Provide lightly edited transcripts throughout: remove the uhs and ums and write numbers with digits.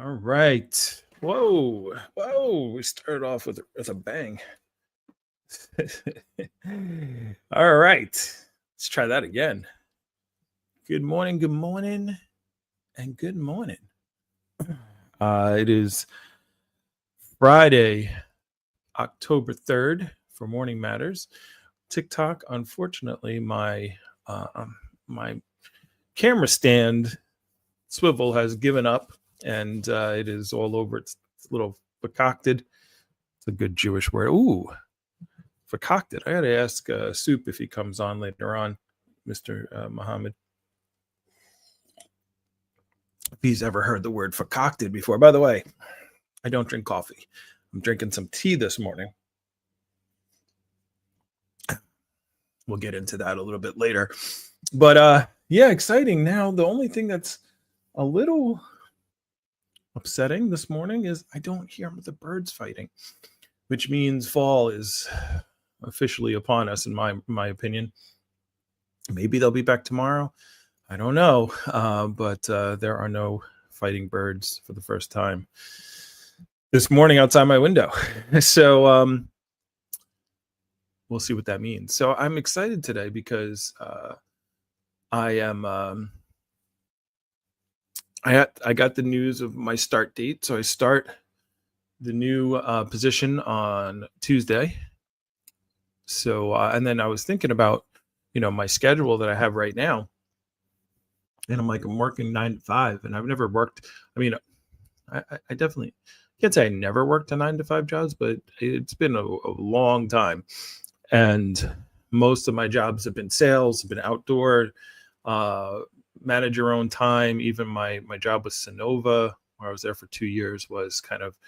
All right. Whoa. Whoa. We started off with a bang. All right. Let's try that again. Good morning, and good morning. It is Friday, October 3rd for Morning Matters. TikTok, unfortunately, my camera stand swivel has given up and it is all over. It's a little concocted. It's a good Jewish word. Ooh, concocted. I got to ask Soup if he comes on later on, Mr. Muhammad, if he's ever heard the word concocted before. By the way, I don't drink coffee. I'm drinking some tea this morning. We'll get into that a little bit later. But yeah, exciting. Now, the only thing that's a little upsetting this morning is I don't hear the birds fighting, which means fall is officially upon us, in my opinion. Maybe they'll be back tomorrow. I don't know, but there are no fighting birds for the first time this morning outside my window. So we'll see what that means. So I'm excited today because I am. I got the news of my start date, so I start the new position on Tuesday. So and then I was thinking about my schedule that I have right now, and I'm like, I'm working 9 to 5, and I've never worked. I mean, I definitely can't say I never worked a 9 to 5 jobs, but it's been a long time, and most of my jobs have been sales, have been outdoor, manage your own time. Even my job with Sonova, where I was there for 2 years, was kind of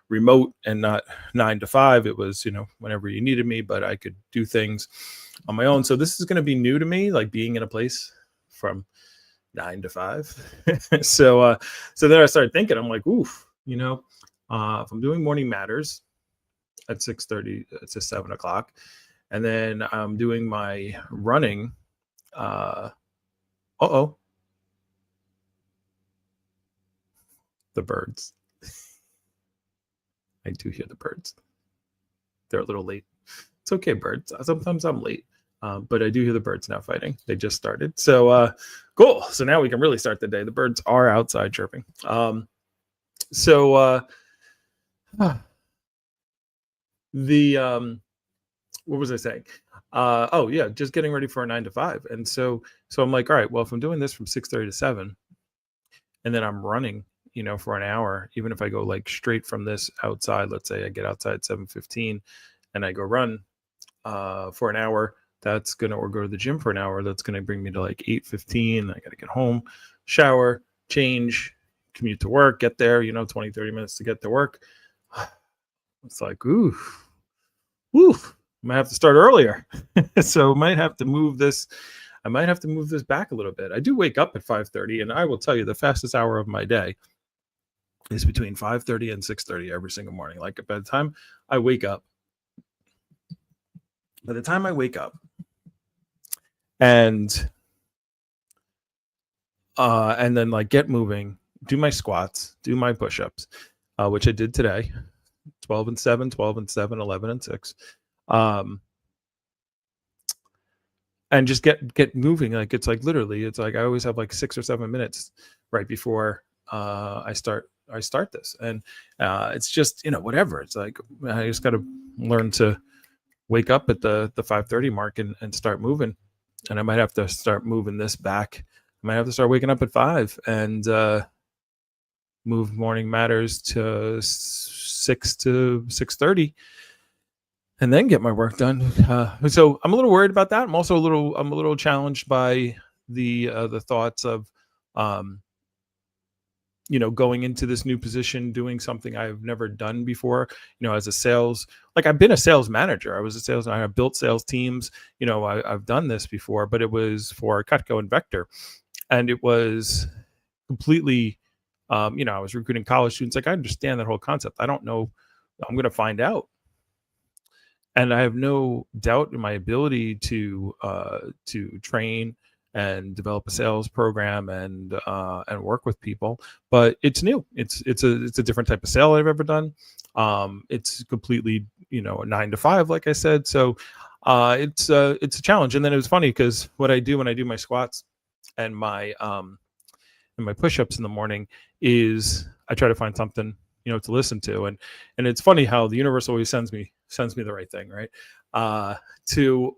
remote and not 9 to 5. It was whenever you needed me, but I could do things on my own. So this is going to be new to me, like being in a place from 9 to 5. So then I started thinking, I'm like, oof, if I'm doing morning matters at 6:30 to 7 o'clock, and then I'm doing my running. The birds. I do hear the birds. They're a little late. It's okay, birds. Sometimes I'm late, but I do hear the birds now fighting. They just started. So cool. So now we can really start the day. The birds are outside chirping. What was I saying? Oh yeah, just getting ready for a 9 to 5. And so I'm like, all right, well, if I'm doing this from 6:30 to 7, and then I'm running, for an hour, even if I go like straight from this outside, let's say I get outside at 7:15 and I go run for an hour, or go to the gym for an hour, that's gonna bring me to like 8:15. I gotta get home, shower, change, commute to work, get there, 20-30 minutes to get to work. It's like, ooh, I might have to start earlier. So I might have to move this back a little bit. I do wake up at 5:30, and I will tell you the fastest hour of my day is between 5:30 and 6:30 every single morning. Like by the time I wake up and then like get moving, do my squats, do my push-ups, which I did today, 12 and 7, 12 and 7, 11 and 6. And just get moving. Like it's like literally, it's like I always have like 6 or 7 minutes right before I start this, and it's just whatever. It's like I just got to learn to wake up at the 5:30 mark and start moving. And I might have to start moving this back. I might have to start waking up at 5 and move morning matters to 6 to 6:30. And then get my work done. So I'm a little worried about that. I'm a little challenged by the thoughts of, going into this new position, doing something I've never done before. As a sales, like I've been a sales manager. I was a sales. I have built sales teams. I've done this before, but it was for Cutco and Vector, and it was completely. I was recruiting college students. Like I understand that whole concept. I don't know. I'm going to find out. And I have no doubt in my ability to train and develop a sales program and work with people. But it's new. It's a different type of sale I've ever done. It's completely, a 9 to 5, like I said. So it's a challenge. And then it was funny because what I do when I do my squats and my push-ups in the morning is I try to find something to listen to, and it's funny how the universe always sends me the right thing, right? To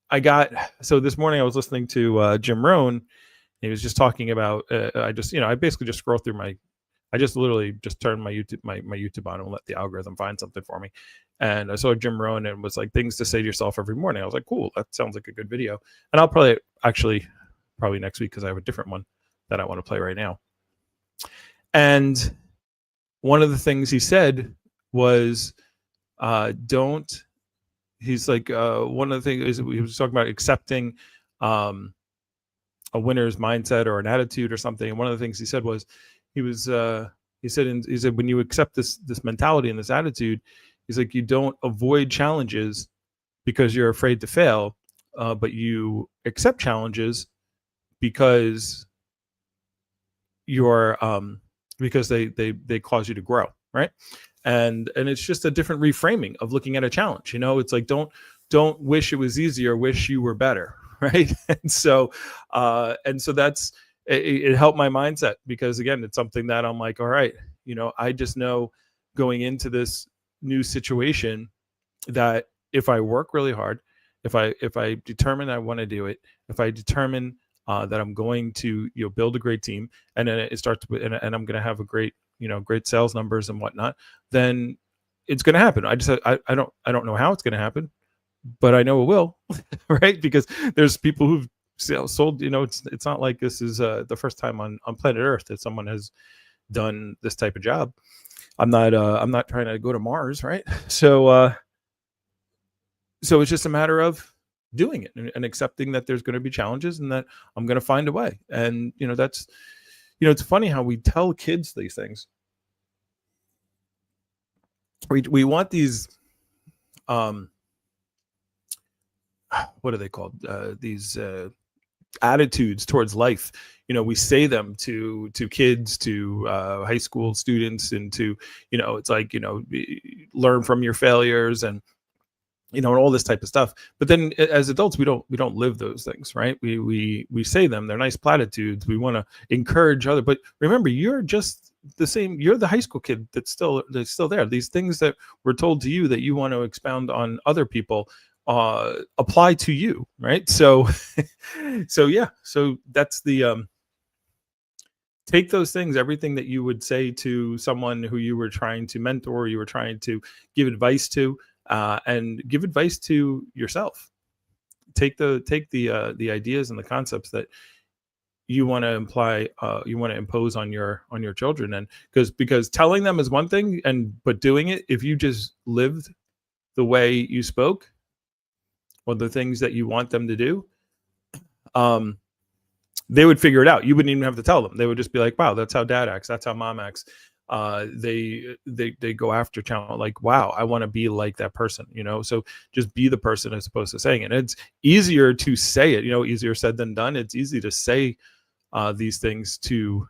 I got So this morning I was listening to Jim Rohn. He was just talking about I basically just scroll through I just literally just turned my YouTube on and let the algorithm find something for me. And I saw Jim Rohn and it was like things to say to yourself every morning. I was like, cool, that sounds like a good video. And I'll probably next week because I have a different one that I want to play right now. And one of the things he said was, he's like, one of the things is he was talking about accepting a winner's mindset or an attitude or something. And one of the things he said was, he said when you accept this mentality and this attitude, he's like, you don't avoid challenges because you're afraid to fail, but you accept challenges because because they cause you to grow, right? And it's just a different reframing of looking at a challenge. It's like, don't wish it was easier, wish you were better, right? And so that's it helped my mindset, because again, it's something that I'm like, all right, I just know going into this new situation that if I work really hard, if I determine I want to do it, if I determine that I'm going to build a great team, and then it starts and I'm going to have a great great sales numbers and whatnot, then it's going to happen. I don't know how it's going to happen, but I know it will, right? Because there's people who've sold. It's not like this is the first time on planet Earth that someone has done this type of job. I'm not trying to go to Mars, right? So it's just a matter of doing it and accepting that there's going to be challenges and that I'm going to find a way. And that's it's funny how we tell kids these things. We want these what are they called? These attitudes towards life. We say them to kids, to high school students, and to it's like learn from your failures and and all this type of stuff. But then as adults, we don't live those things, right? We say them, they're nice platitudes. We want to encourage other, but remember, you're just the same. You're the high school kid that's still there. These things that were told to you that you want to expound on other people apply to you, right? So so that's the take those things, everything that you would say to someone who you were trying to mentor, you were trying to give advice to, and give advice to yourself. Take the ideas and the concepts that you want to impose on your children, and because telling them is one thing, but doing it, if you just lived the way you spoke or the things that you want them to do, they would figure it out. You wouldn't even have to tell them. They would just be like, wow, that's how dad acts, that's how mom acts. They go after challenge, like, wow, I want to be like that person, so just be the person as opposed to saying it. And it's easier to say it, easier said than done. It's easy to say these things to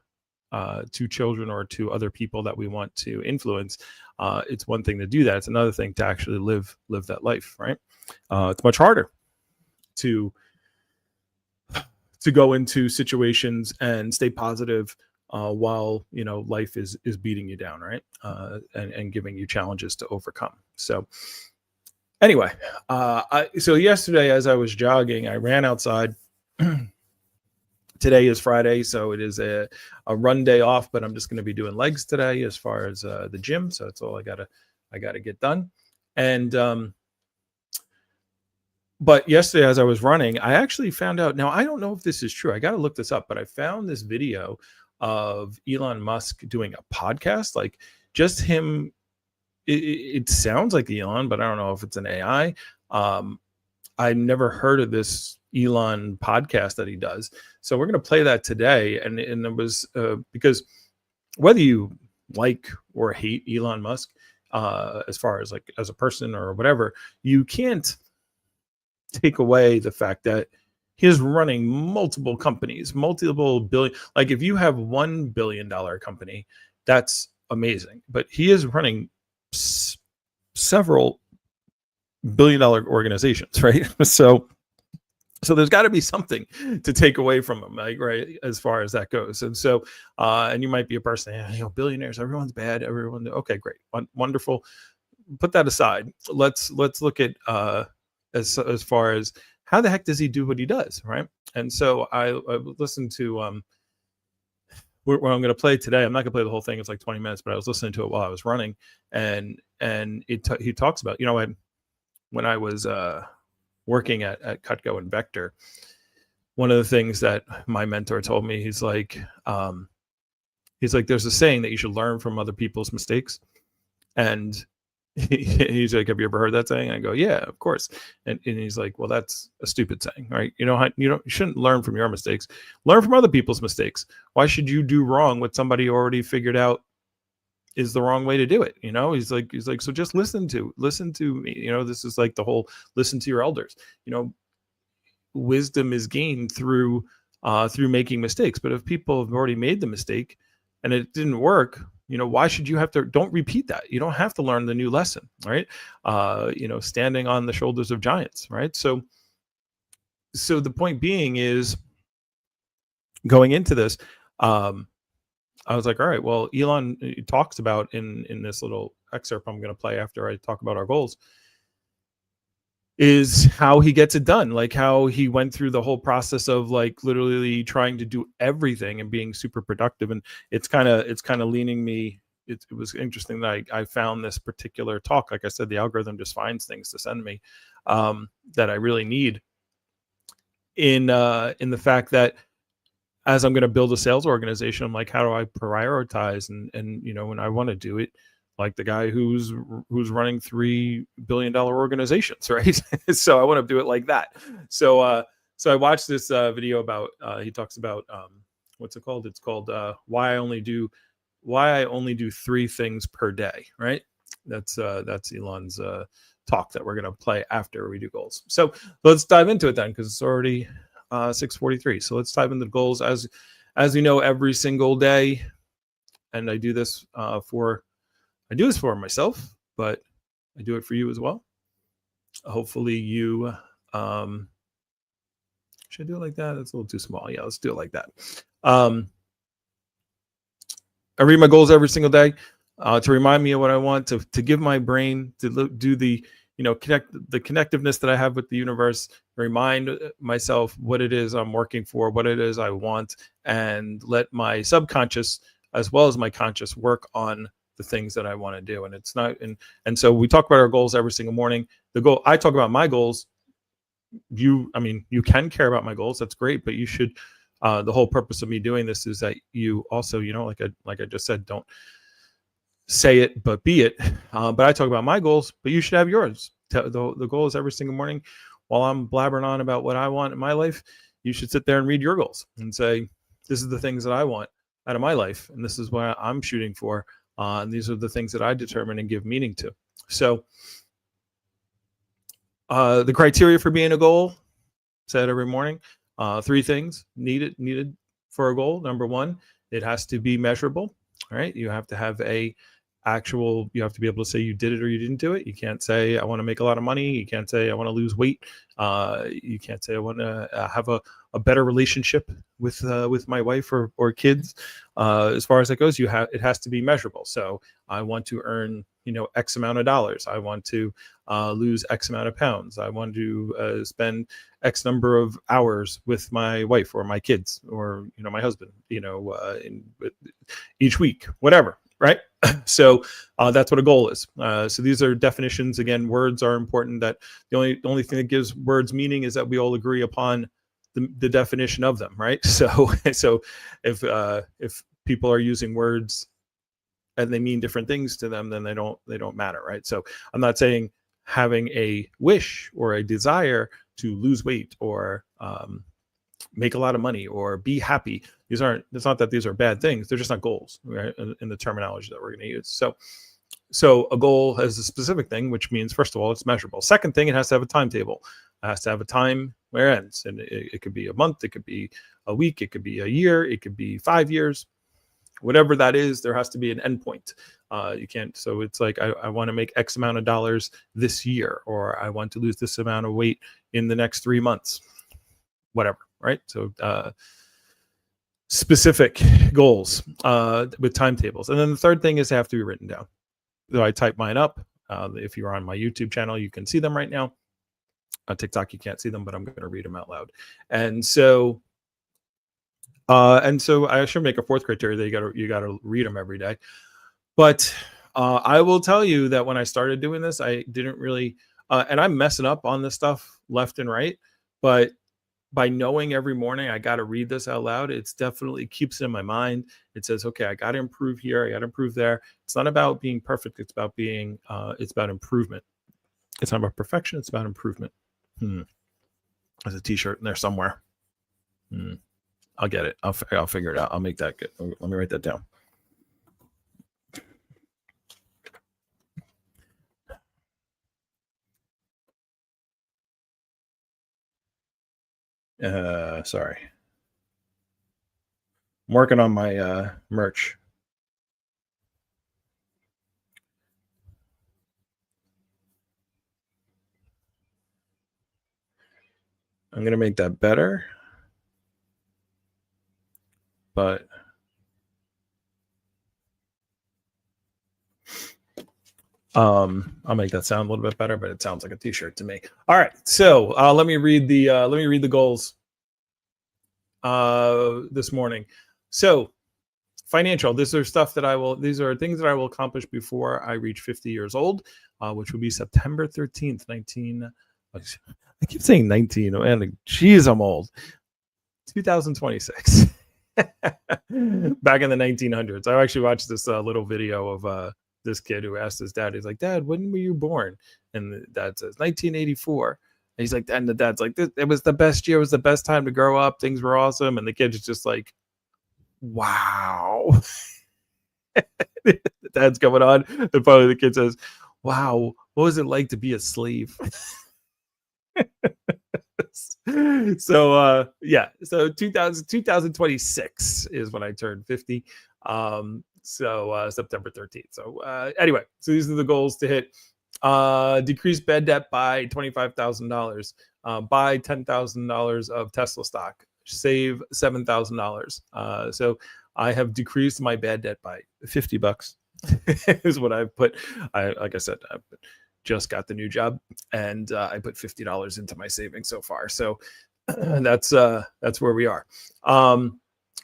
children or to other people that we want to influence. It's one thing to do that. It's another thing to actually live that life, right? It's much harder to go into situations and stay positive while life is beating you down, right? And giving you challenges to overcome. So anyway, so yesterday as I was jogging, I ran outside. Today is Friday, so it is a run day off, but I'm just going to be doing legs today as far as the gym. So that's all I gotta get done. And but yesterday as I was running, I actually found out, now I don't know if this is true, I got to look this up, but I found this video of Elon Musk doing a podcast, like just him. It sounds like Elon, but I don't know if it's an AI. I never heard of this Elon podcast that he does. So we're going to play that today. And it was because whether you like or hate Elon Musk, as far as like as a person or whatever, you can't take away the fact that he is running multiple companies, multiple billion. Like if you have $1 billion company, that's amazing. But he is running several billion-dollar organizations, right? So there's got to be something to take away from him, like, right, as far as that goes. And so, and you might be a person, billionaires, everyone's bad, everyone. Okay, great, wonderful. Put that aside. Let's look at as far as how the heck does he do what he does, right? And so I listened to what I'm going to play today. I'm not going to play the whole thing. It's like 20 minutes, but I was listening to it while I was running, and he talks about, when I was working at Cutco and Vector, one of the things that my mentor told me, he's like, there's a saying that you should learn from other people's mistakes. And he's like, have you ever heard that saying? I go, yeah, of course. And he's like, well, that's a stupid saying, right? You shouldn't learn from your mistakes. Learn from other people's mistakes. Why should you do wrong what somebody already figured out is the wrong way to do it? He's like, so just listen to me. This is like the whole listen to your elders. Wisdom is gained through making mistakes. But if people have already made the mistake and it didn't work, why should you don't repeat that? You don't have to learn the new lesson, right? Standing on the shoulders of giants, right? So the point being is, going into this, I was like, all right, well, Elon talks about in this little excerpt I'm going to play after I talk about our goals, is how he gets it done, like how he went through the whole process of like literally trying to do everything and being super productive. And it's kind of leaning me. It was interesting that I found this particular talk. Like I said, the algorithm just finds things to send me that I really need in the fact that as I'm going to build a sales organization, I'm like, how do I prioritize? And when I want to do it like the guy who's running $3 billion organizations, right? So I want to do it like that. So I watched this video about, he talks about, what's it called? It's called why I only do 3 things per day, right? That's Elon's talk that we're going to play after we do goals. So let's dive into it then, because it's already 6:43. So let's dive into the goals as we know every single day. And I do this for myself, but I do it for you as well. Hopefully you should I do it like that? That's a little too small. Yeah, let's do it like that. I read my goals every single day to remind me of what I want, to give my brain to do the connectiveness that I have with the universe, remind myself what it is I'm working for, what it is I want, and let my subconscious as well as my conscious work on the things that I want to do. And it's not, and so we talk about our goals every single morning. The goal, I talk about my goals. You can care about my goals. That's great, but you should, the whole purpose of me doing this is that you also, like I just said, don't say it, but be it. But I talk about my goals, but you should have yours. The goal is every single morning while I'm blabbering on about what I want in my life, you should sit there and read your goals and say, this is the things that I want out of my life. And this is what I'm shooting for. And these are the things that I determine and give meaning to. So the criteria for being a goal, said every morning, 3 things needed for a goal. Number 1, it has to be measurable. All right. You have to have you have to be able to say you did it or you didn't do it. You can't say I want to make a lot of money. You can't say I want to lose weight. You can't say I want to have a better relationship with my wife or kids. As far as that goes, it has to be measurable. So I want to earn X amount of dollars. I want to lose X amount of pounds. I want to spend X number of hours with my wife or my kids or my husband. Each week, whatever. Right. So that's what a goal is. So these are definitions. Again, words are important. That the only thing that gives words meaning is that we all agree upon the definition of them. Right. So if people are using words and they mean different things to them, then they don't matter. Right. So I'm not saying having a wish or a desire to lose weight or make a lot of money or be happy. It's not that these are bad things. They're just not goals, right? In the terminology that we're going to use. So a goal has a specific thing, which means, first of all, it's measurable. Second thing, it has to have a timetable. It has to have a time where it ends. And it could be a month, it could be a week, it could be a year, it could be 5 years. Whatever that is, there has to be an endpoint. You can't. So it's like I want to make X amount of dollars this year, or I want to lose this amount of weight in the next 3 months. Whatever, right? So specific goals with timetables, and then the third thing is they have to be written down. So I type mine up. If you're on my YouTube channel, you can see them right now. On TikTok, you can't see them, but I'm going to read them out loud. And so I should make a fourth criteria that you gotta read them every day. But I will tell you that when I started doing this, I didn't really, and I'm messing up on this stuff left and right. But by knowing every morning I got to read this out loud, it's definitely keeps it in my mind. It says, okay, I got to improve here, I got to improve there. It's not about being perfect. It's about being, it's about improvement. It's not about perfection. It's about improvement. There's a T-shirt in there somewhere. I'll get it. I'll figure it out. I'll make that good. Let me write that down. Sorry. I'm working on my merch. I'm going to make that better. But I'll make that sound a little bit better, but it sounds like a T-shirt to me. All right, so let me read the goals this morning. So financial. These are things that I will accomplish before I reach 50 years old, which will be September 13th, I keep saying 19. And geez, I'm old. 2026. Back in the 1900s. I actually watched this little video of this kid who asked his dad, he's like, Dad, when were you born? And the dad says 1984. And he's like, and the dad's like, it was the best year, it was the best time to grow up, things were awesome. And the kid is just like, wow. The dad's going on, and finally the kid says, wow, what was it like to be a slave? So 2026 is when I turned 50. September 13th. So anyway, so these are the goals to hit. Decrease bad debt by $25,000, buy $10,000 of Tesla stock, save $7,000. So I have decreased my bad debt by $50 is what I've put. Like I said, I just got the new job, and I put $50 into my savings so far. So that's where we are.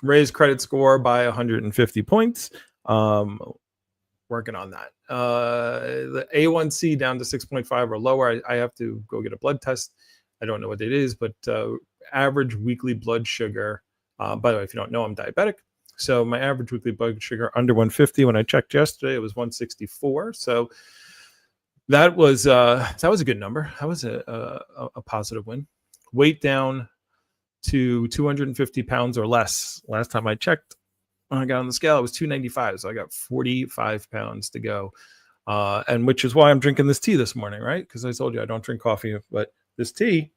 Raise credit score by 150 points. Working on that. The A1C down to 6.5 or lower. I have to go get a blood test. I don't know what it is, but average weekly blood sugar. By the way, if you don't know, I'm diabetic. So my average weekly blood sugar under 150. When I checked yesterday, it was 164. So that was a good number. That was a positive win. Weight down to 250 pounds or less. Last time I checked, when I got on the scale, it was 295. So I got 45 pounds to go. And which is why I'm drinking this tea this morning, right? Because I told you I don't drink coffee, but this tea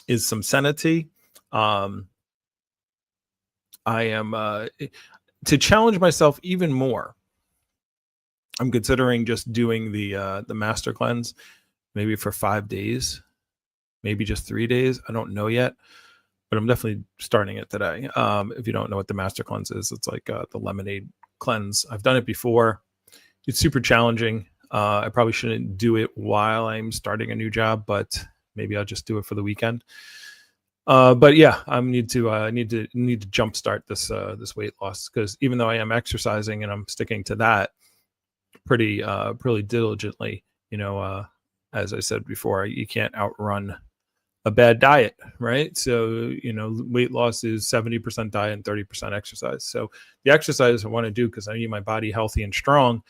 is some senna tea. I am to challenge myself even more. I'm considering just doing the master cleanse, maybe for 5 days, maybe just 3 days. I don't know yet, but I'm definitely starting it today. If you don't know what the master cleanse is, it's like the lemonade cleanse. I've done it before. It's super challenging. I probably shouldn't do it while I'm starting a new job, but maybe I'll just do it for the weekend. But yeah, I need to jumpstart this weight loss, because even though I am exercising and I'm sticking to that pretty diligently, as I said before, you can't outrun a bad diet, right? So, weight loss is 70% diet and 30% exercise. So the exercise I want to do because I need my body healthy and strong,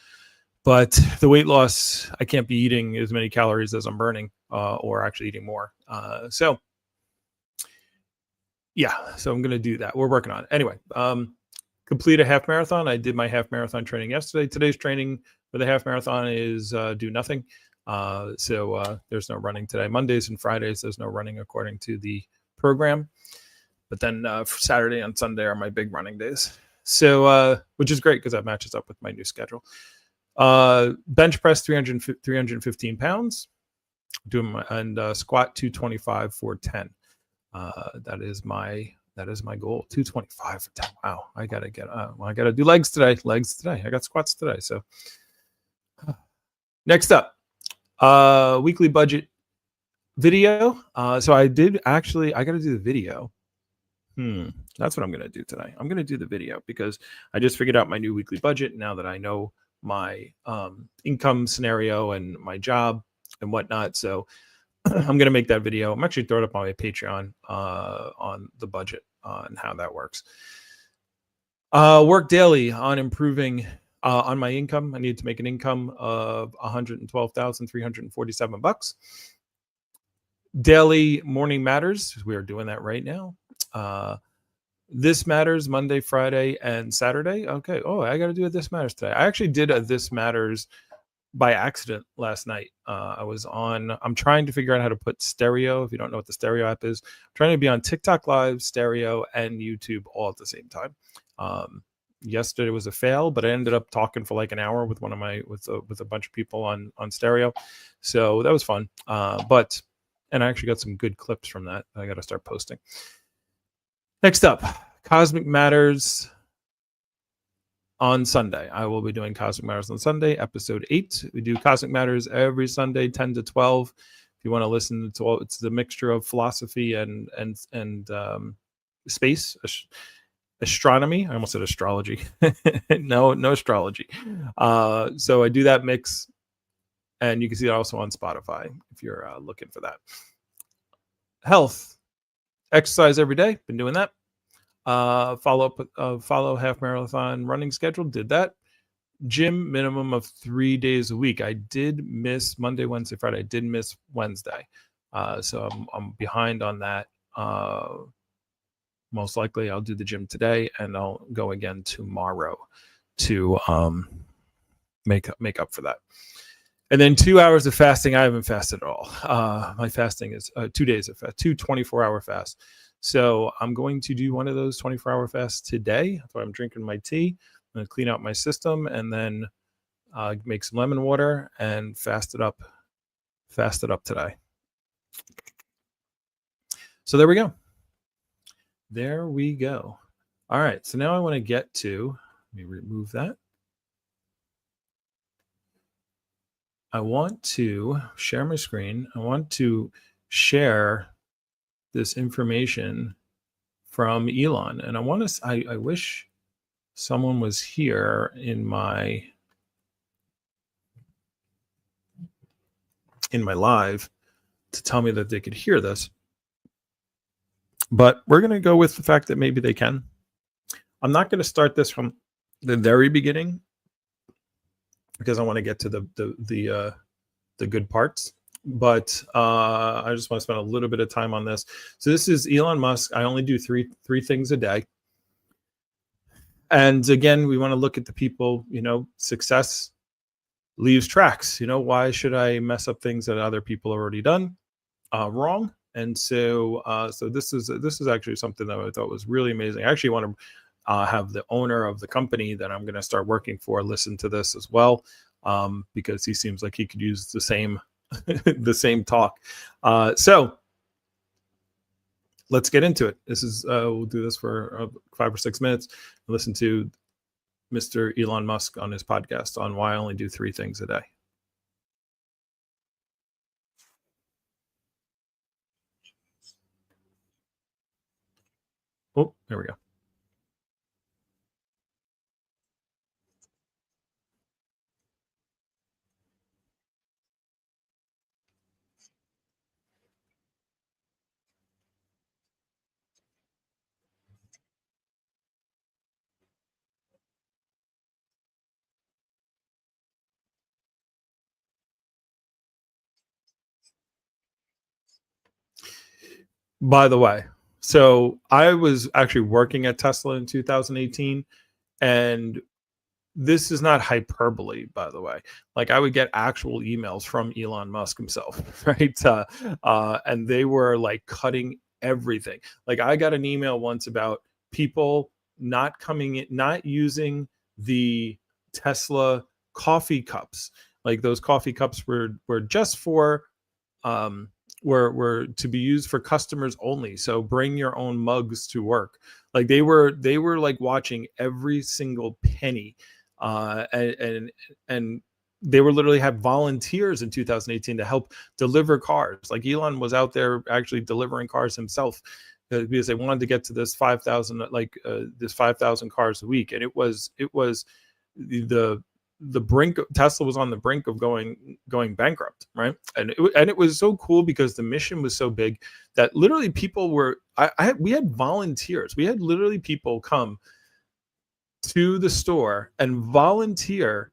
but the weight loss, I can't be eating as many calories as I'm burning, or actually eating more. So I'm going to do that. We're working on it. Anyway, complete a half marathon. I did my half marathon training yesterday. Today's training for the half marathon is do nothing. So there's no running today. Mondays and Fridays, there's no running according to the program. But then Saturday and Sunday are my big running days. So, which is great because that matches up with my new schedule. Bench press 315 pounds, doing my, and squat 225 for 10. That is my goal. 225 for 10. Wow, I gotta do legs today. I got squats today. So next up, weekly budget video. So I gotta do the video. That's what I'm gonna do today. I'm gonna do the video because I just figured out my new weekly budget now that I know my income scenario and my job and whatnot. So I'm gonna make that video. I'm actually throwing it up on my Patreon on the budget and how that works. Work daily on improving on my income. I need to make an income of $112,347. Daily morning matters. We are doing that right now. This matters Monday, Friday, and Saturday. Okay. Oh, I got to do a This Matters today. I actually did a This Matters by accident last night. I'm trying to figure out how to put stereo. If you don't know what the stereo app is, I'm trying to be on TikTok Live, stereo, and YouTube all at the same time. Yesterday was a fail, but I ended up talking for like an hour with with a bunch of people on stereo. So that was fun. And I actually got some good clips from that. I got to start posting. Next up, Cosmic Matters on Sunday. I will be doing Cosmic Matters on Sunday, episode 8. We do Cosmic Matters every Sunday, 10 to 12. If you want to listen to all, it's the mixture of philosophy and space, astronomy. I almost said astrology. No astrology. So I do that mix, and you can see it also on Spotify if you're looking for that. Health. Exercise every day. Been doing that. Follow half marathon running schedule. Did that. Gym minimum of 3 days a week. I did miss Monday, Wednesday, Friday. I did miss Wednesday. So I'm behind on that. Most likely I'll do the gym today and I'll go again tomorrow to make up for that. And then 2 hours of fasting. I haven't fasted at all. My fasting is 2 days of fast, 2 24-hour fasts. So I'm going to do one of those 24-hour fasts today. That's why I'm drinking my tea. I'm going to clean out my system and then make some lemon water and fast it up today. So there we go. All right. So now I want to get to, let me remove that. I want to share my screen. I want to share this information from Elon. And I wish someone was here in my live to tell me that they could hear this. But we're going to go with the fact that maybe they can. I'm not going to start this from the very beginning because I want to get to the good parts. But I just want to spend a little bit of time on this. So this is Elon Musk. I only do three things a day. And again, we want to look at the people, success leaves tracks. Why should I mess up things that other people have already done wrong? And so this is actually something that I thought was really amazing. I actually want to have the owner of the company that I'm going to start working for listen to this as well, because he seems like he could use the same talk. So let's get into it. This is we'll do this for 5 or 6 minutes. Listen to Mr. Elon Musk on his podcast on why I only do 3 things a day. Oh, there we go. By the way, so I was actually working at Tesla in 2018, and this is not hyperbole, by the way. Like, I would get actual emails from Elon Musk himself, right? And they were like cutting everything. Like, I got an email once about people not coming in, not using the Tesla coffee cups. Like, those coffee cups were just for um were to be used for customers only, so bring your own mugs to work. Like, they were like watching every single penny. And they were literally had volunteers in 2018 to help deliver cars. Like, Elon was out there actually delivering cars himself, because they wanted to get to this 5,000, like this 5,000 cars a week. And it was the brink. Tesla was on the brink of going bankrupt, right? And it was so cool because the mission was so big that literally people were, we had volunteers. We had literally people come to the store and volunteer.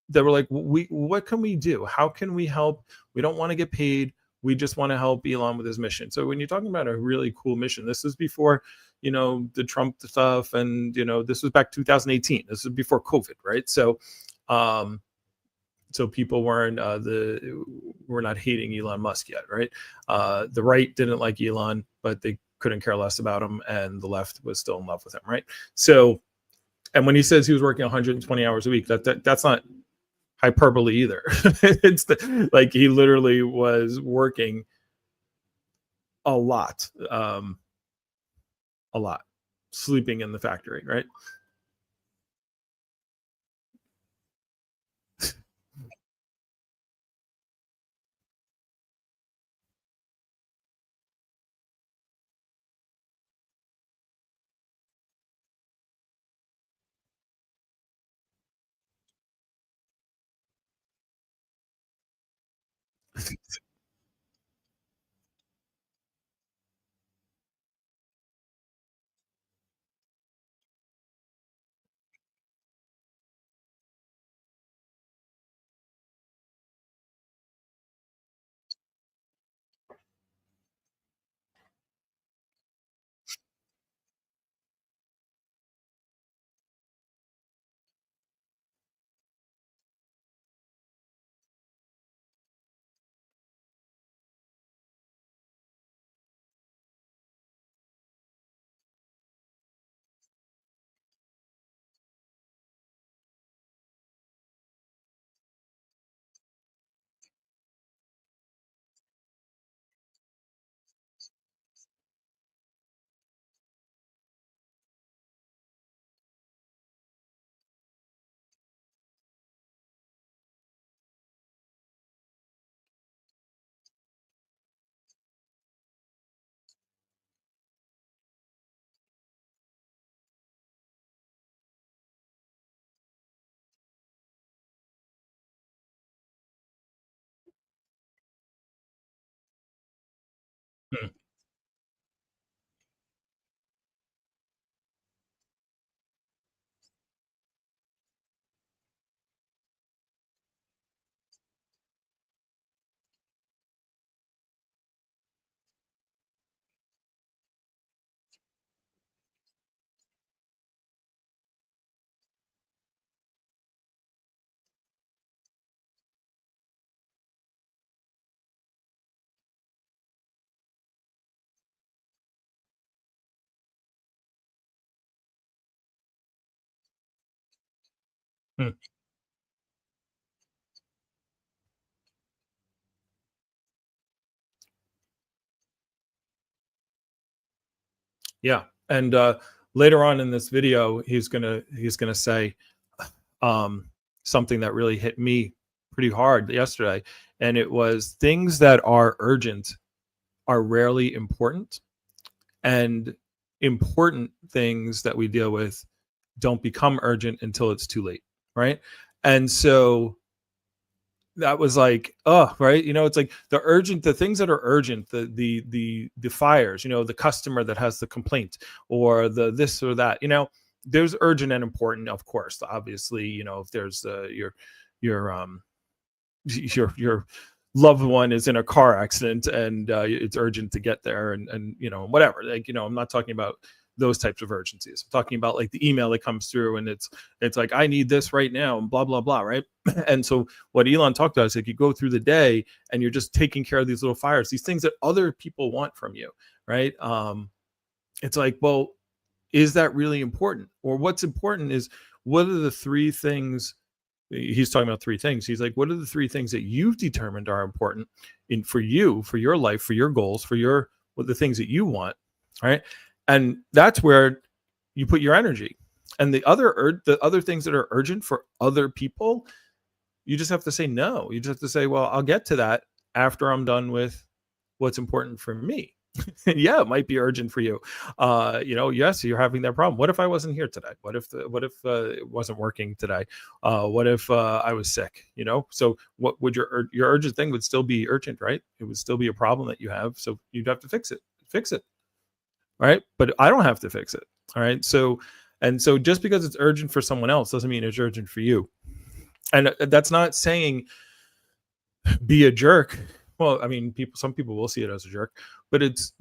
They were like, what can we do? How can we help? We don't want to get paid. We just want to help Elon with his mission. So when you're talking about a really cool mission, this is before, the Trump stuff. And, this was back 2018. This is before COVID, right? Um, so people were not hating Elon Musk yet, right? The right didn't like Elon, but they couldn't care less about him, and the left was still in love with him, right? So, and when he says he was working 120 hours a week, that's not hyperbole either. Like, he literally was working a lot, sleeping in the factory, right? Hmm. Hmm. Yeah. And later on in this video, he's gonna say um, something that really hit me pretty hard yesterday, and it was things that are urgent are rarely important, and important things that we deal with don't become urgent until it's too late, right? And so that was like, oh, right, it's like the things that are urgent, the fires, the customer that has the complaint, or the this or that, there's urgent and important, of course. Obviously, if there's your your loved one is in a car accident, and it's urgent to get there, and whatever. Like, I'm not talking about those types of urgencies. I'm talking about like the email that comes through and it's like, I need this right now and blah, blah, blah. Right. And so what Elon talked about is like you go through the day and you're just taking care of these little fires, these things that other people want from you. Right. It's like, well, is that really important? Or what's important is, what are the three things? He's talking about three things. He's like, what are the three things that you've determined are important for you, for your life, for your goals, for what the things that you want, right? And that's where you put your energy. And the other things that are urgent for other people, you just have to say no. You just have to say, well, I'll get to that after I'm done with what's important for me. Yeah, it might be urgent for you. Yes, you're having that problem. What if I wasn't here today? What if it wasn't working today? What if I was sick? So what would your urgent thing would still be urgent, right? It would still be a problem that you have. So you'd have to fix it. Right. But I don't have to fix it. All right. So just because it's urgent for someone else doesn't mean it's urgent for you. And that's not saying be a jerk. Well, I mean, some people will see it as a jerk, but it's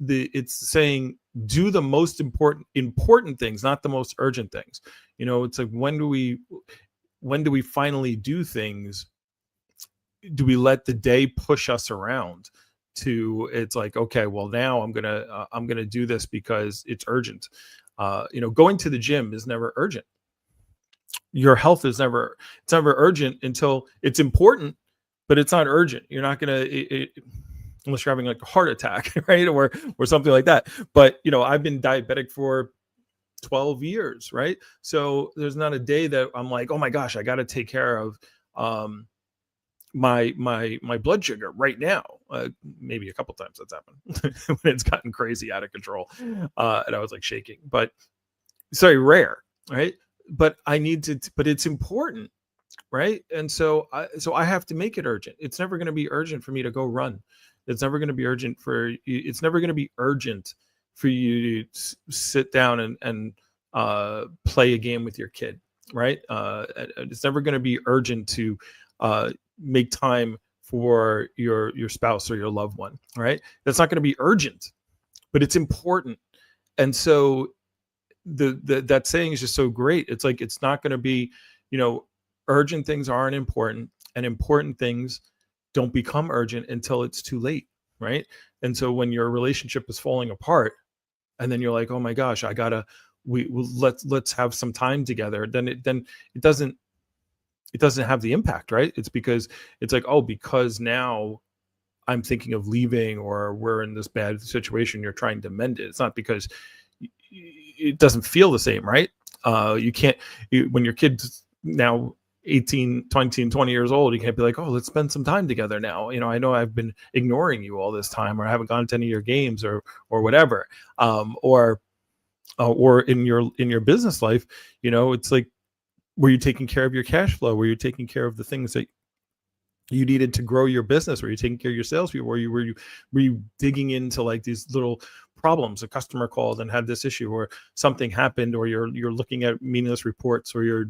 saying do the most important things, not the most urgent things. It's like, when do we finally do things? Do we let the day push us around to, it's like, okay, well, now I'm gonna do this because it's urgent. Going to the gym is never urgent. Your health it's never urgent until it's important, but it's not urgent. You're not gonna, unless you're having like a heart attack, right, or something like that. But I've been diabetic for 12 years, right? So there's not a day that I'm like, oh my gosh, I got to take care of my blood sugar right now. Maybe a couple times that's happened when it's gotten crazy out of control, and I was like shaking. But it's very rare, right? But I need to. But it's important, right? And so I have to make it urgent. It's never going to be urgent for me to go run. It's never going to be urgent for you. It's never going to be urgent for you to sit down and play a game with your kid, right? It's never going to be urgent to make time for your spouse or your loved one, right? That's not going to be urgent, but it's important. And so that saying is just so great. It's like, it's not going to be, urgent things aren't important, and important things don't become urgent until it's too late, right? And so when your relationship is falling apart, and then you're like, oh my gosh, let's have some time together, then it doesn't have the impact, right? It's because it's like, oh, because now I'm thinking of leaving, or we're in this bad situation, you're trying to mend it. It's not because it doesn't feel the same, right? You can't, when your kid's now 18, 20 years old, you can't be like, oh, let's spend some time together now. I know I've been ignoring you all this time, or I haven't gone to any of your games, or whatever. Or in your business life, it's like, were you taking care of your cash flow? Were you taking care of the things that you needed to grow your business? Were you taking care of your salespeople? Were you digging into like these little problems? A customer called and had this issue, or something happened, or you're looking at meaningless reports, or you're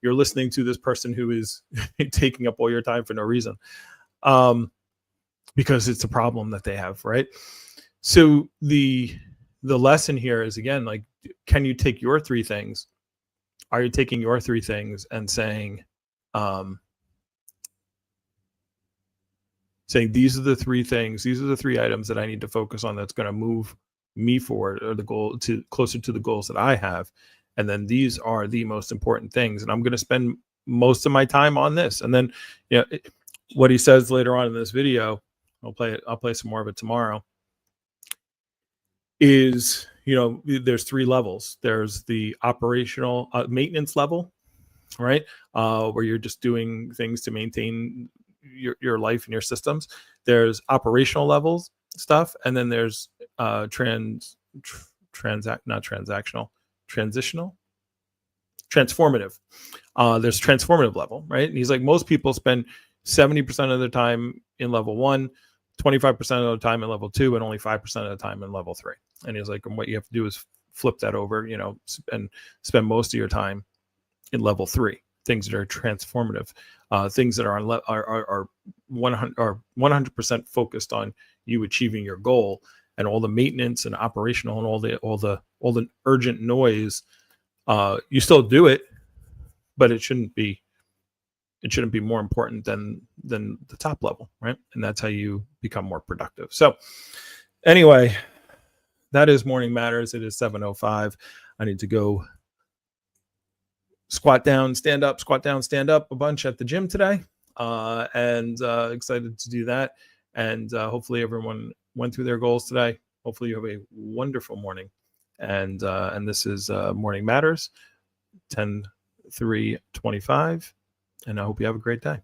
listening to this person who is taking up all your time for no reason, because it's a problem that they have, right? So the lesson here is, again, like, can you take your three things? Are you taking your three things and saying, these are the three things, these are the three items that I need to focus on, that's going to move me forward, or the goal to closer to the goals that I have. And then these are the most important things, and I'm going to spend most of my time on this. And then, what he says later on in this video, I'll play some more of it tomorrow, is, there's three levels. There's the operational maintenance level, right? Where you're just doing things to maintain your life and your systems. There's operational levels stuff, and then there's transformative. There's transformative level, right? And he's like, most people spend 70% of their time in level 1, 25% of the time in level 2, and only 5% of the time in level 3. And he's like, and what you have to do is flip that over, and spend most of your time in level 3, things that are transformative, things that are 100% focused on you achieving your goal, and all the maintenance and operational and all all the urgent noise, you still do it, but it shouldn't be more important than the top level, right? And that's how you become more productive. So anyway, that is Morning Matters. It is 7:05. I need to go squat down, stand up, squat down, stand up a bunch at the gym today, and excited to do that. And hopefully everyone went through their goals today. Hopefully you have a wonderful morning. And this is Morning Matters, 10/3/25, and I hope you have a great day.